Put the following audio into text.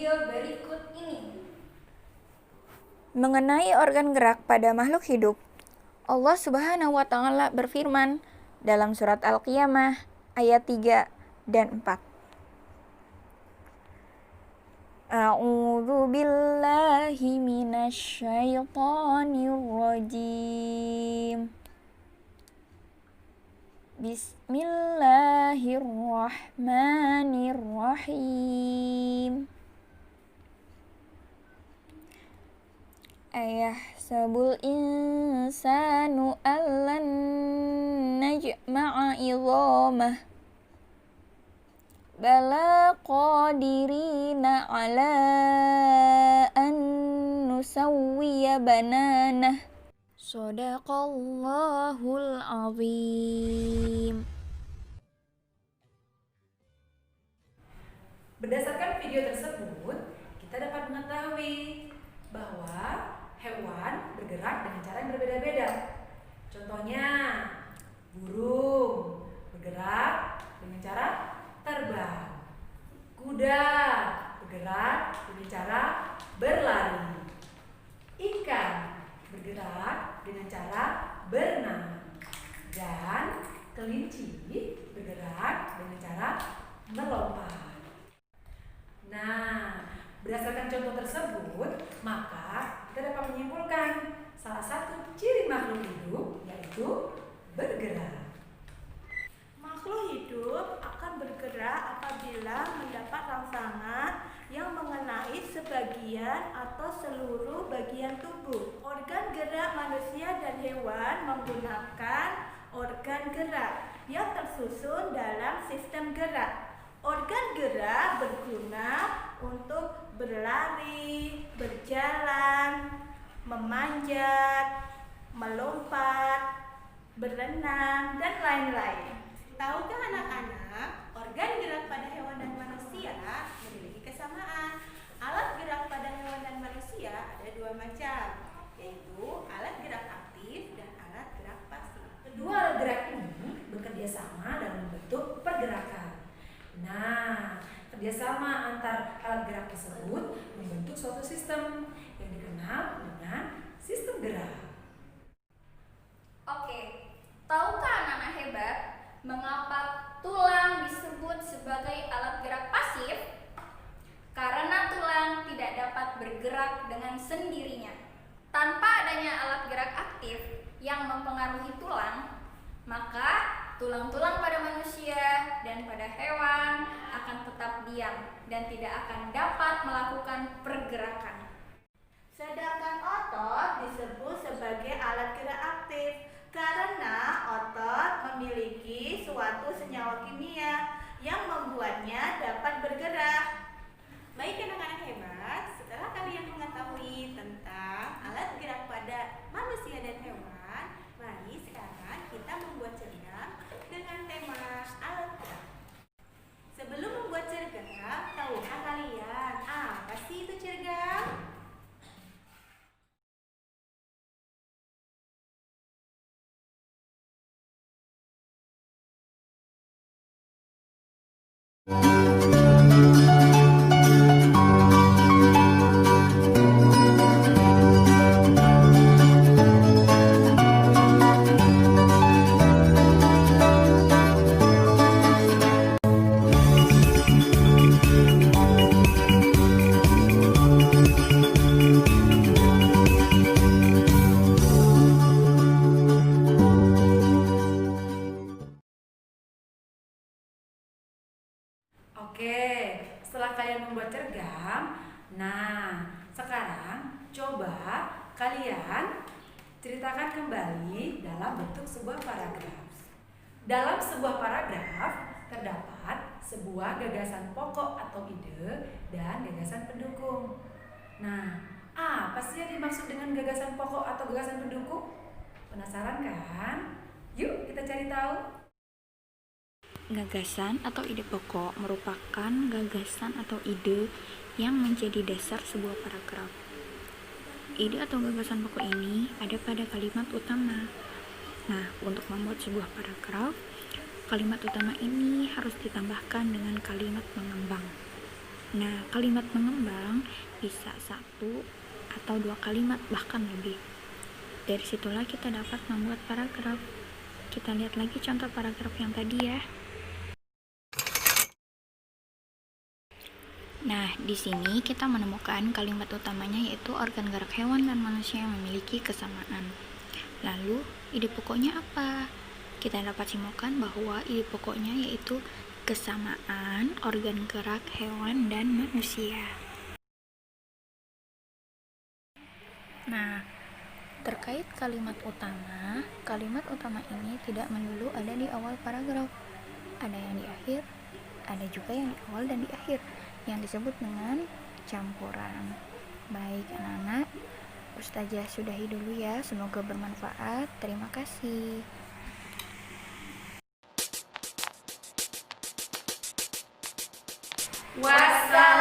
video berikut ini. Mengenai organ gerak pada makhluk hidup, Allah Subhanahu wa Ta'ala berfirman dalam surat Al-Qiyamah ayat 3 dan 4. A'udzu billahi minasyaitonir rajim. Bismillahirrahmanirrahim. Ayahsabul insanu allan najma'a idhamah bala qadirina ala an nusawwiya bananah. Shadaqallahul azim. Berdasarkan video tersebut, kita dapat mengetahui bahwa hewan bergerak dengan cara yang berbeda-beda. Contohnya, burung bergerak dengan cara terbang. Kuda bergerak dengan cara berlari. Ikan bergerak dengan cara berenang. Dan kelinci bergerak dengan cara melompat. Nah, berdasarkan contoh tersebut, maka kita dapat menyimpulkan salah satu ciri makhluk hidup yaitu bergerak. Makhluk hidup akan bergerak apabila mendapat rangsangan yang mengenai sebagian atau seluruh bagian tubuh. Organ gerak manusia dan hewan menggunakan organ gerak yang tersusun dalam sistem gerak. Organ gerak berguna untuk berlari, berjalan, memanjat, melompat, berenang, dan lain-lain. Tahukah anak-anak, organ gerak pada hewan dan manusia memiliki kesamaan. Alat gerak pada hewan dan manusia ada dua macam, yaitu alat gerak aktif dan alat gerak pasif. Kedua alat gerak ini bekerja sama dalam bentuk pergerakan. Nah, kerjasama antar alat gerak tersebut membentuk suatu sistem yang dikenal dengan sistem gerak. Oke, tahukah anak-anak hebat mengapa tulang disebut sebagai alat gerak pasif? Karena tulang tidak dapat bergerak dengan sendirinya. Tanpa adanya alat gerak aktif yang mempengaruhi tulang, maka tulang-tulang pada manusia dan pada hewan akan tetap diam dan tidak akan dapat melakukan pergerakan. Sedangkan otot disebut sebagai alat gerak aktif karena otot memiliki suatu senyawa kimia yang membuatnya dapat bergerak. Baik anak-anak hebat, setelah kalian mengetahui tentang alat gerak pada manusia dan hewan, mari sekarang kita membuat cerita dengan tema alat gerak. Sebelum membuat cergam, tahukah kalian apa sih itu cergam? Oke, setelah kalian membuat cergam, nah sekarang coba kalian ceritakan kembali dalam bentuk sebuah paragraf. Dalam sebuah paragraf terdapat sebuah gagasan pokok atau ide dan gagasan pendukung. Nah, apa sih yang dimaksud dengan gagasan pokok atau gagasan pendukung? Penasaran kan? Yuk kita cari tahu. Gagasan atau ide pokok merupakan gagasan atau ide yang menjadi dasar sebuah paragraf. Ide atau gagasan pokok ini ada pada kalimat utama. Nah, untuk membuat sebuah paragraf, kalimat utama ini harus ditambahkan dengan kalimat pengembang. Nah, kalimat mengembang bisa 1 atau 2 kalimat bahkan lebih. Dari situlah kita dapat membuat paragraf. Kita lihat lagi contoh paragraf yang tadi ya. Nah, di sini kita menemukan kalimat utamanya yaitu organ gerak hewan dan manusia yang memiliki kesamaan. Lalu, ide pokoknya apa? Kita dapat simpulkan bahwa ide pokoknya yaitu kesamaan organ gerak hewan dan manusia. Nah, terkait kalimat utama ini tidak melulu ada di awal paragraf. Ada yang di akhir, ada juga yang di awal dan di akhir, yang disebut dengan campuran. Baik anak-anak, Ustazah sudahi dulu ya, semoga bermanfaat. Terima kasih. Wassalam.